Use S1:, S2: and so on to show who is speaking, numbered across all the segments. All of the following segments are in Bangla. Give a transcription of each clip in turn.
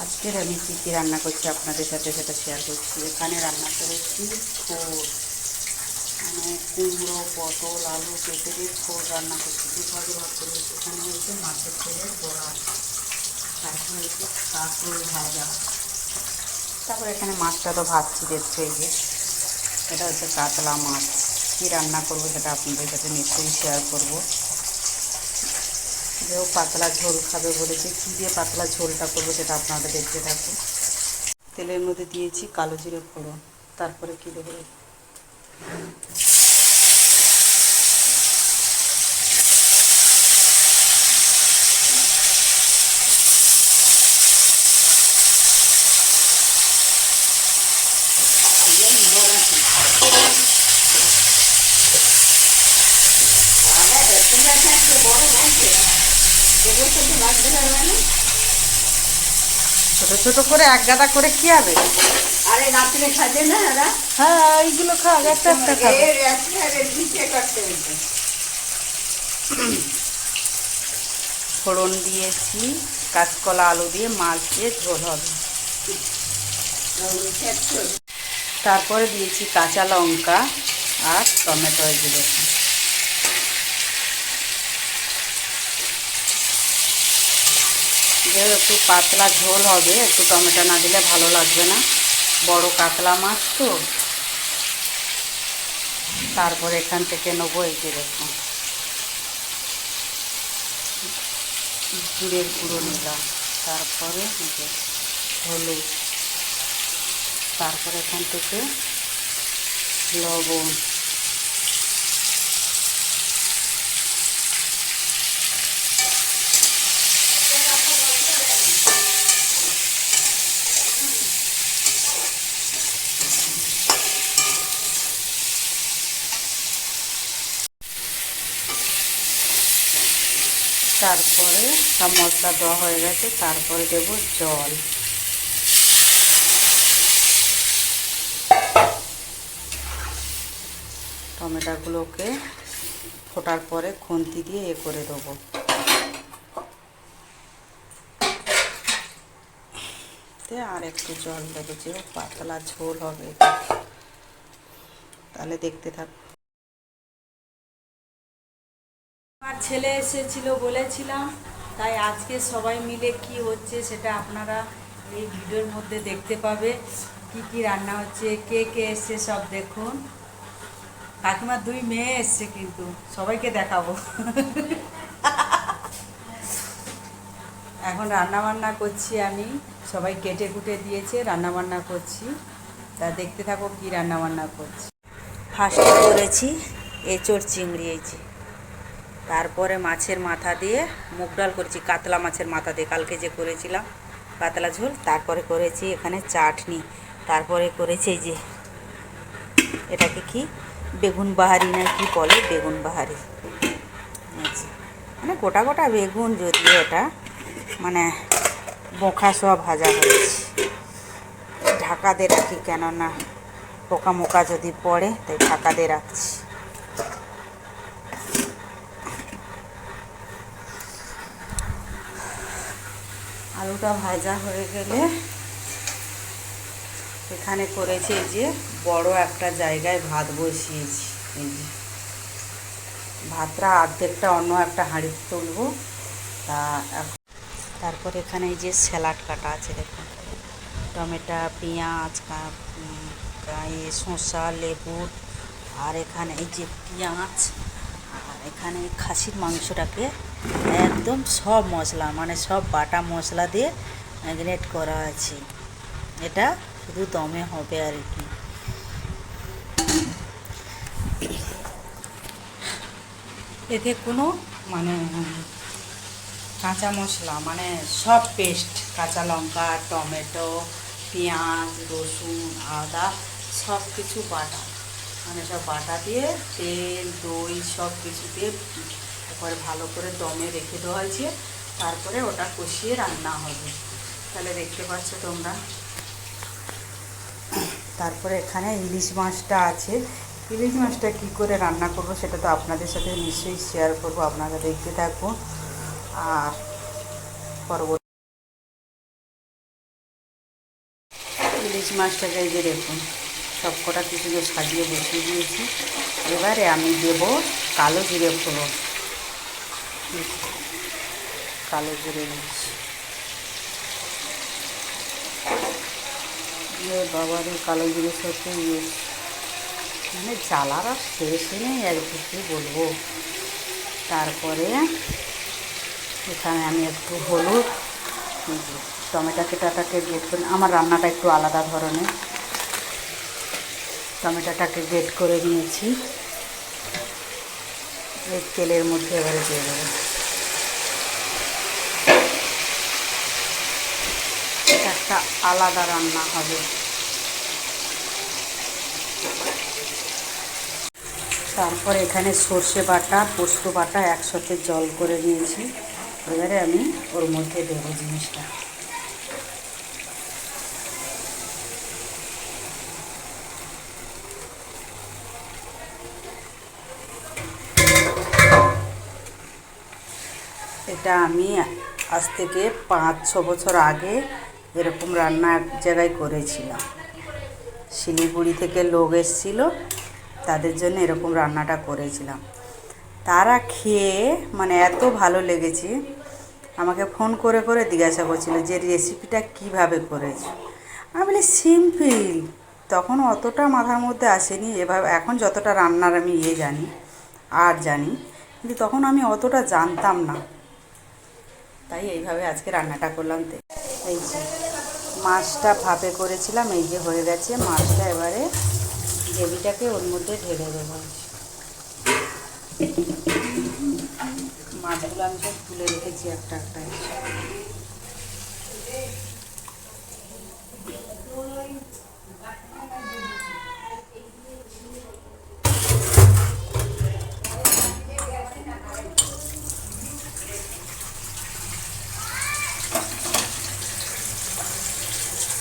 S1: আজকের আমি কী রান্না করছি আপনাদের সাথে সেটা শেয়ার করছি। এখানে রান্না করেছি ঝোল, মানে কুমড়ো, পটল, আলু কেটে দিয়ে ঝোল রান্না করছি। দুভাগে ভাগ করেছি। এখানে হয়েছে মাছের তেলের বড়া, তারপর হয়েছে কাঁকরোল ভাজা, তারপর এখানে মাছটা তো ভাজছি দেখছো। এই যে এটা হচ্ছে কাতলা মাছ। কী রান্না করবো সেটা আপনাদের সাথে নিশ্চয়ই শেয়ার করবো। যেও পাতলা ঝোল খাবে বলেছে, কী দিয়ে পাতলা ঝোলটা করবো সেটা আপনারা দেখতে থাকুন। তেলের মধ্যে দিয়েছি কালো জিরে ফোড়ন, তারপরে কী দেবো, ছোটো ছোটো করে এক গাদা করে কী হবে?
S2: আরে রাত্রে খাবে না এরা?
S1: হ্যাঁ এইগুলো খাক, একটা একটা খাবে। ফোড়ন দিয়েছি, কাঁচকলা আলু দিয়ে মাছ দিয়ে ঝোল হবে। তারপরে দিয়েছি কাঁচা লঙ্কা আর টমেটো। এই দেখুন, যেহেতু একটু পাতলা ঝোল হবে, একটু টমেটো না দিলে ভালো লাগবে না, বড় কাতলা মাছ তো। তারপর এখান থেকে নেবো এই যে দেখুন জিরের গুঁড়ো নিলাম, তারপরে হলুদ, তারপরে এখান থেকে লবণ, তারপরে সব মশলা দেওয়া হয়ে গেছে, তারপরে দেবো জল। টমেটোগুলোকে ফোটার পরে খুন্তি দিয়ে করে দেবো। আর একটু জল দেবো, যে পাতলা ঝোল হবে, তাহলে দেখতে থাক। আমার ছেলে এসেছিল বলেছিলাম, তাই আজকে সবাই মিলে কি হচ্ছে সেটা আপনারা এই ভিডিওর মধ্যে দেখতে পাবে। কি কি রান্না হচ্ছে, কে কে এসছে সব দেখুন। কাকিমার 2 মেয়ে এসছে, কিন্তু সবাইকে দেখাবো। এখন রান্না বান্না করছি আমি, সবাই কেটে কুটে দিয়েছে, রান্না বান্না করছি, তা দেখতে থাকো কি রান্না বান্না করছি। ফার্স্টে করেছি এঁচোড় চিংড়ি, এই যে, তারপরে মাছের মাথা দিয়ে মুগ ডাল করেছি, কাতলা মাছের মাথা দিয়ে কালকে যে করেছিলাম পাতলা ঝোল। তারপরে করেছি এখানে চাটনি, তারপরে করেছি এই যে এটাকে কি বেগুন বাহারি না কি বলে, বেগুন বাহারি, মানে গোটা গোটা বেগুন, যদিও এটা মানে বোখা সব ভাজা হয়েছে। ঢাকা দিয়ে রাখি, কেননা পোকা মোকা যদি পড়ে, তাই ঢাকা দিয়ে রাখছি। আলুটা ভাজা হয়ে গেলে এখানে করেছি এই যে বড় একটা জায়গায় ভাত বসিয়েছি। এই যে ভাতটা অর্ধেকটা অন্য একটা হাঁড়িতে তুলবো। তারপর এখানে এই যে স্যালাড কাটা আছে দেখুন, টমেটো, পেঁয়াজ, শসা, লেবু, আর এখানে এই যে পেঁয়াজ, আর এখানে খাসির মাংসটাকে একদম সব মশলা, মানে সব বাটা মশলা দিয়ে ম্যারিনেট করা আছে। এটা শুধু দমে হবে আর কি। এতে কোনো মানে কাঁচা মশলা, মানে সব পেস্ট, কাঁচা লঙ্কা, টমেটো, পেঁয়াজ, রসুন, আদা, সব কিছু বাটা, মানে সব বাটা দিয়ে তেল, দই সব কিছু দিয়ে তারপরে ভালো করে দমে রেখে দেওয়া হয়েছে। তারপরে ওটা কষিয়ে রান্না হবে, তাহলে দেখতে পাচ্ছ তোমরা। তারপরে এখানে ইলিশ মাছটা আছে, ইলিশ মাছটা কী করে রান্না করব সেটা তো আপনাদের সাথে নিশ্চয়ই শেয়ার করব, আপনারা দেখতে থাকুন। আর পরবর্তী ইলিশ মাছটাকে এই যে দেখুন সব কটা কিছুকে সাজিয়ে বসিয়ে দিয়েছি। এবারে আমি দেব কালো জিরে ফোড়ন, কালো জিরে দিচ্ছি। বাবারে কালো জিরের সাথে মানে জ্বালার আর শেষই নেই আর কি বলবো। তারপরে এখানে আমি একটু হলুদ, টমেটো কেটাটাকে গ্রেট করে, আমার রান্নাটা একটু আলাদা ধরনের, টমেটোটাকে গ্রেট করে নিয়েছি। এই তেলের মধ্যে এবারে দিয়ে দেবো। একটা আলাদা রান্না হবে। তারপর এখানে সর্ষে বাটা, পোস্ত বাটা একসাথে জল করে নিয়েছি। এবারে আমি ওর মধ্যে দেবো জিনিসটা। এটা আমি আজ থেকে 5-6 বছর আগে এরকম রান্না এক জায়গায় করেছিলাম। শিলিগুড়ি থেকে লোক এসেছিল, তাদের জন্য এরকম রান্নাটা করেছিলাম। তারা খেয়ে মানে এত ভালো লেগেছে, আমাকে ফোন করে করে জিজ্ঞাসা করছিল যে রেসিপিটা কিভাবে করেছো। আমি বলি সিম্পল। তখন অতটা মাথার মধ্যে আসেনি, এভাবে এখন যতটা রান্নার আমি জানি আর জানি, কিন্তু তখন আমি অতটা জানতাম না। তাই এইভাবে আজকে রান্নাটা করলাম। এই যে মাছটা ভাপে করেছিলাম, এই যে হয়ে গেছে মাছটা। এবারে গ্রেভিটাকে ওর মধ্যে ঢেলে দেবো। মাছগুলো আমি সব তুলে রেখেছি একটা একটা।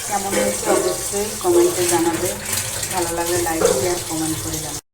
S1: কেমন হয়েছে অবশ্যই কমেন্টে জানাবে। ভালো লাগলে লাইক শেয়ার কমেন্ট করে জানাবে।